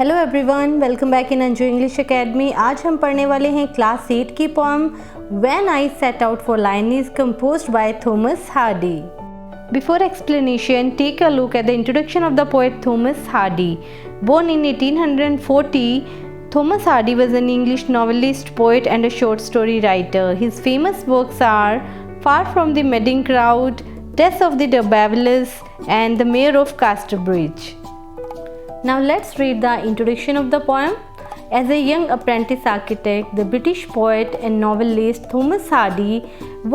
Hello everyone, welcome back in Anju English academy. आज हम पढ़ने वाले हैं क्लास 8 की poem when I set out for Lyonnesse composed by Thomas Hardy. Before explanation, take a look at the introduction of the poet Thomas Hardy. Born in 1840, Thomas Hardy was an English novelist, poet and a short story writer. His famous works are Far from the Madding Crowd, Death of the Babylus and The Mayor of Casterbridge. Now let's read the introduction of the poem. As a young apprentice architect, the British poet and novelist Thomas Hardy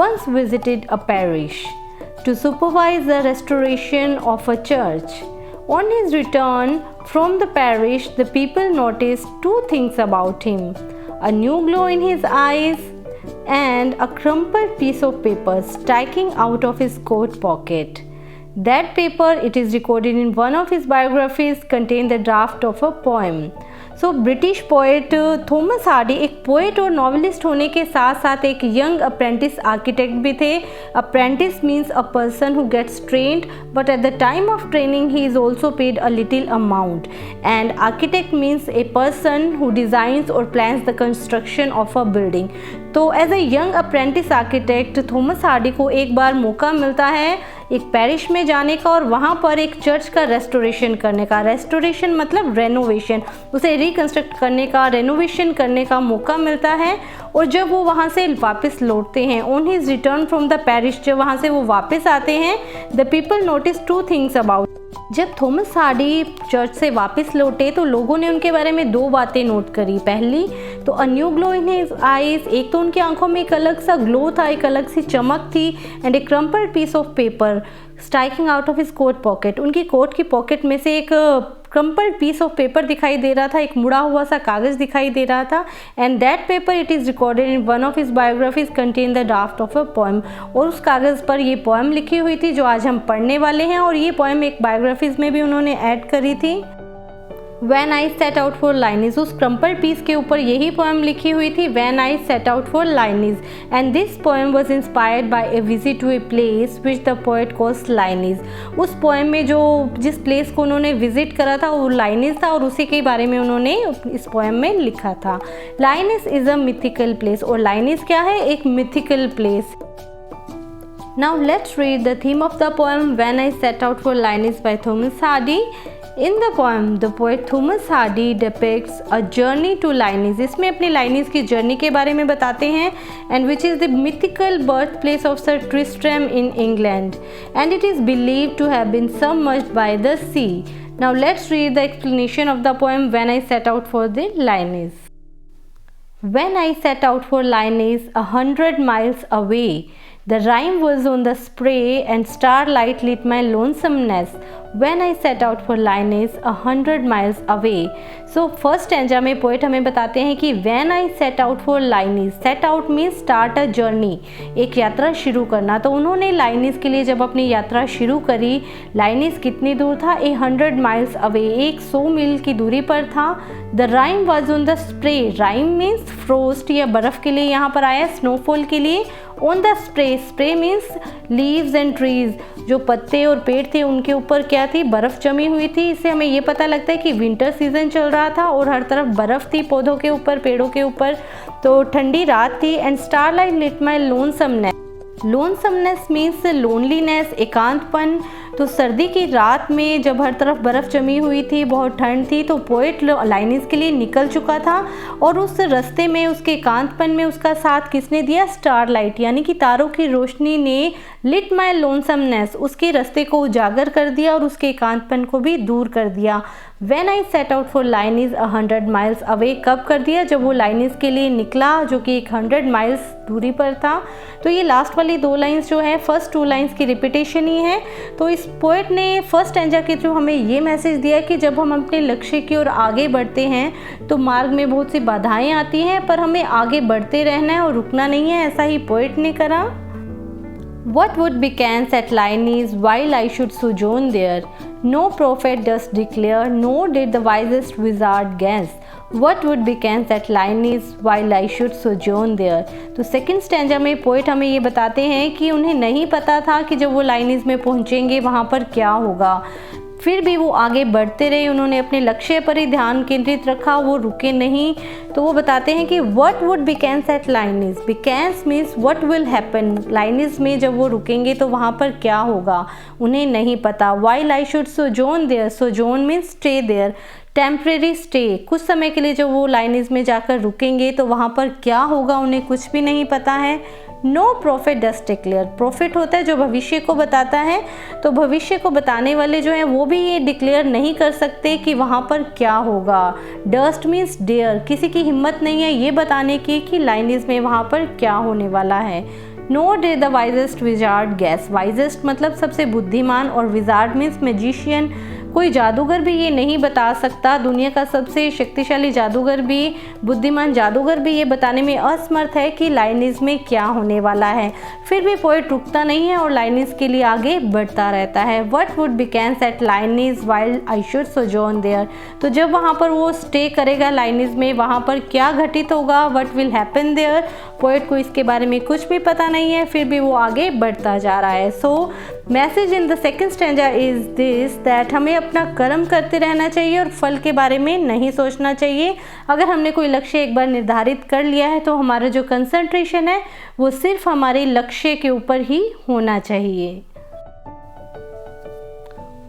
once visited a parish to supervise the restoration of a church. On his return from the parish, the people noticed two things about him: a new glow in his eyes and a crumpled piece of paper sticking out of his coat pocket. That paper, it is recorded in one of his biographies, contained the draft of a poem. So British poet Thomas Hardy एक poet और novelist होने के साथ साथ एक young apprentice architect भी थे। Apprentice means a person who gets trained, but at the time of training he is also paid a little amount. And architect means a person who designs और plans the construction of a building. तो as a young apprentice architect Thomas Hardy को एक बार मौका मिलता है एक parish में जाने का और वहाँ पर एक चर्च का रेस्टोरेशन करने का। रेस्टोरेशन मतलब रेनोवेशन, उसे रिकन्स्ट्रक्ट करने का, रेनोवेशन करने का मौका मिलता है। और जब वो वहाँ से वापस लौटते हैं, on his return from the parish, जब वहाँ से वो वापस आते हैं, the people notice two things about. जब थॉमस हार्डी चर्च से वापस लौटे तो लोगों ने उनके बारे में दो बातें नोट करी। पहली तो a new glow in his eyes, एक तो उनकी आंखों में एक अलग सा ग्लो था, एक अलग सी चमक थी। And a crumpled piece of paper striking out of his coat pocket, उनकी कोट की पॉकेट में से एक क्रम्पल्ड पीस ऑफ पेपर दिखाई दे रहा था, एक मुड़ा हुआ सा कागज़ दिखाई दे रहा था। And that paper, it is recorded in one of his biographies contain the draft of a poem. और उस कागज़ पर ये पोएम लिखी हुई थी जो आज हम पढ़ने वाले हैं, और ये पोएम एक बायोग्राफीज में भी उन्होंने ऐड करी थी। When I set out for Lynis, उस क्रम्पल्ड पीस के ऊपर यही पोएम लिखी हुई थी, When I set out for Lynis, and this poem was inspired by a visit to a place which the poet calls Lynis. उस poem में जिस प्लेस को उन्होंने विजिट करा था वो लाइनिस था, और उसी के बारे में उन्होंने इस पोएम में लिखा था। लाइनिस इज़ अ मिथिकल प्लेस, और लाइनिस क्या है? एक mythical place. Now let's read the theme of the poem When I Set Out for Lynis by Thomas Hardy. In the poem, the poet Thomas Hardy depicts a journey to Lynis. इसमें अपनी लाइनिस की journey के बारे में बताते हैं, and which is the mythical birthplace of Sir Tristram in England, and it is believed to have been submerged by the sea. Now let's read the explanation of the poem When I Set Out for the Lynis. When I set out for Lynis 100 miles away, the rime was on the spray and starlight lit my lonesomeness. When I set out for Lynis 100 miles away. So first stanza में poet हमें बताते हैं कि When I set out for Lynis, set out means start a journey, एक यात्रा शुरू करना। तो उन्होंने लाइनिस के लिए जब अपनी यात्रा शुरू करी, लाइनिस कितनी दूर था? 100 miles away, 100 मील की दूरी पर था। The rime was on the spray, rime means frost या बर्फ़ के लिए यहाँ पर आया, स्नोफॉल के लिए। On the spray, spray means leaves and trees, जो पत्ते और पेड़ थे उनके ऊपर क्या थी? बर्फ़ जमी हुई थी। इससे हमें ये पता लगता है कि विंटर सीजन चल रहा था और हर तरफ बर्फ़ थी पौधों के ऊपर, पेड़ों के ऊपर, तो ठंडी रात थी। And starlight lit my lonesomeness, lonesomeness means loneliness, एकांतपन। तो सर्दी की रात में जब हर तरफ बर्फ़ जमी हुई थी, बहुत ठंड थी, तो पोएट लाइनिस के लिए निकल चुका था, और उस रास्ते में उसके एकांतपन में उसका साथ किसने दिया? स्टारलाइट, यानी कि तारों की रोशनी ने लिट माई लोनसमनेस, उसके रास्ते को उजागर कर दिया और उसके एकांतपन को भी दूर कर दिया। When I set out for Lynis 100 miles away, कब कर दिया? जब वो लाइनिस के लिए निकला, जो कि 100 माइल्स दूरी पर था। तो ये लास्ट वाली दो लाइंस जो है, फर्स्ट टू लाइंस की रिपीटेशन ही है। तो इस पोएट ने फर्स्ट स्टैंजा के थ्रू हमें ये मैसेज दिया कि जब हम अपने लक्ष्य की ओर आगे बढ़ते हैं तो मार्ग में बहुत सी बाधाएं आती हैं, पर हमें आगे बढ़ते रहना है और रुकना नहीं है। ऐसा ही पोएट ने करा। What would become at Lynis while I should sojourn there? No prophet does declare, nor did the wisest wizard guess. What would become at Lynis while I should sojourn there? तो second stanza में poet हमें ये बताते हैं कि उन्हें नहीं पता था कि जब वो लाइनिस में पहुँचेंगे वहाँ पर क्या होगा। फिर भी वो आगे बढ़ते रहे, उन्होंने अपने लक्ष्य पर ही ध्यान केंद्रित रखा, वो रुके नहीं। तो वो बताते हैं कि what would bechance at Lyonnesse, bechance means what will happen, Lyonnesse में जब वो रुकेंगे तो वहाँ पर क्या होगा उन्हें नहीं पता। While I should sojourn there, sojourn means stay there, temporary stay, कुछ समय के लिए जब वो लाइनिस में जाकर रुकेंगे तो वहाँ पर क्या होगा उन्हें कुछ भी नहीं पता है। No profit dust declare, profit होता है जो भविष्य को बताता है, तो भविष्य को बताने वाले जो हैं वो भी ये डिक्लेयर नहीं कर सकते कि वहाँ पर क्या होगा। डस्ट मीन्स डेयर, किसी की हिम्मत नहीं है ये बताने की कि लाइनिस में वहाँ पर क्या होने वाला है। No day the wisest wizard guess, wisest मतलब सबसे बुद्धिमान और विजार्ड मीन्स मैजिशियन, कोई जादूगर भी ये नहीं बता सकता, दुनिया का सबसे शक्तिशाली जादूगर भी, बुद्धिमान जादूगर भी ये बताने में असमर्थ है कि लाइनिस में क्या होने वाला है। फिर भी पोएट रुकता नहीं है और लाइनिस के लिए आगे बढ़ता रहता है। What would bechance at Lyonnesse while I should sojourn there, तो जब वहाँ पर वो स्टे करेगा लाइनिस में वहाँ पर क्या घटित होगा, what will happen there, poet को इसके बारे में कुछ भी पता नहीं है, फिर भी वो आगे बढ़ता जा रहा है। So message in the second stanza is this that हमें अपना कर्म करते रहना चाहिए और फल के बारे में नहीं सोचना चाहिए। अगर हमने कोई लक्ष्य एक बार निर्धारित कर लिया है तो हमारा जो कंसंट्रेशन है वो सिर्फ हमारे लक्ष्य के ऊपर ही होना चाहिए।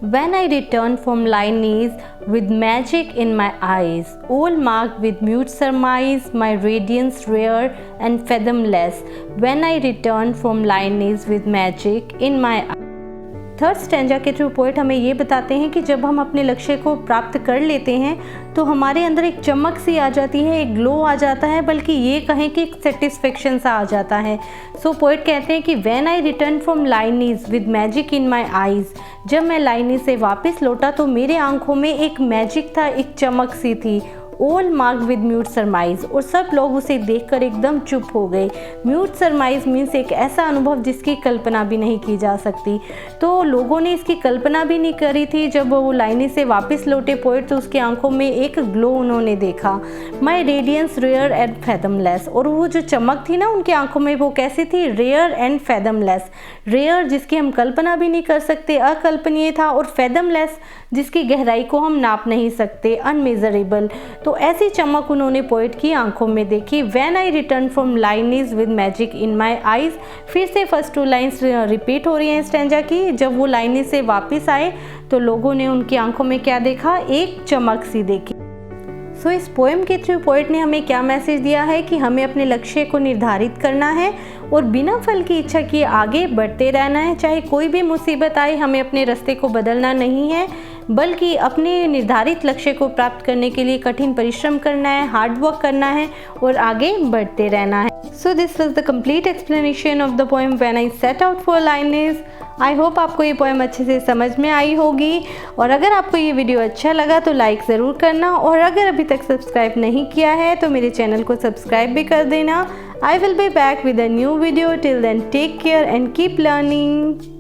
When I returned from Lyonese with magic in my eyes, all marked with mute surmise, my radiance rare and fathomless. When I returned from Lyonese with magic in my eyes. Third stanza के through poet हमें ये बताते हैं कि जब हम अपने लक्ष्य को प्राप्त कर लेते हैं तो हमारे अंदर एक चमक सी आ जाती है, एक ग्लो आ जाता है, बल्कि ये कहें कि एक सेटिस्फेक्शन सा आ जाता है। सो पोएट कहते हैं कि when I return from Lyonnesse with magic in my eyes, जब मैं लाइनिस से वापस लौटा तो मेरे आंखों में एक मैजिक था, एक चमक सी थी। ऑल मार्क्ड विद म्यूट सरमाइज, और सब लोग उसे देखकर एकदम चुप हो गए। म्यूट सरमाइज मीन्स एक ऐसा अनुभव जिसकी कल्पना भी नहीं की जा सकती। तो लोगों ने इसकी कल्पना भी नहीं करी थी। जब वो लाइनिस से वापस लौटे पोएट तो उसकी आंखों में एक ग्लो उन्होंने देखा। माई रेडियंस रेयर एंड फैदमलेस, और वो जो चमक थी ना उनकी आंखों में वो कैसी थी, रेयर एंड फैदमलेस। रेयर जिसकी हम कल्पना भी नहीं कर सकते, अकल्पनीय था, और फैदमलेस जिसकी गहराई को हम नाप नहीं सकते, अनमेजरेबल। तो ऐसी चमक उन्होंने पोएट की आंखों में देखी। When I return from Lyonnesse with magic in my eyes, फिर से फर्स्ट टू लाइन्स रिपीट हो रही हैं स्टैंजा की। जब वो लाइनिस से वापस आए तो लोगों ने उनकी आंखों में क्या देखा, एक चमक सी देखी। सो इस पोएम के थ्रू पोएट ने हमें क्या मैसेज दिया है कि हमें अपने लक्ष्य को निर्धारित करना है और बिना फल की इच्छा किए आगे बढ़ते रहना है। चाहे कोई भी मुसीबत आए, हमें अपने रास्ते को बदलना नहीं है, बल्कि अपने निर्धारित लक्ष्य को प्राप्त करने के लिए कठिन परिश्रम करना है, हार्ड वर्क करना है और आगे बढ़ते रहना है। So this was the complete explanation of the poem when I set out for Lyonnesse. I hope आपको ये पोएम अच्छे से समझ में आई होगी, और अगर आपको ये वीडियो अच्छा लगा तो लाइक ज़रूर करना, और अगर अभी तक सब्सक्राइब नहीं किया है तो मेरे चैनल को सब्सक्राइब भी कर देना। I will be back with a new video. Till then take care and keep learning.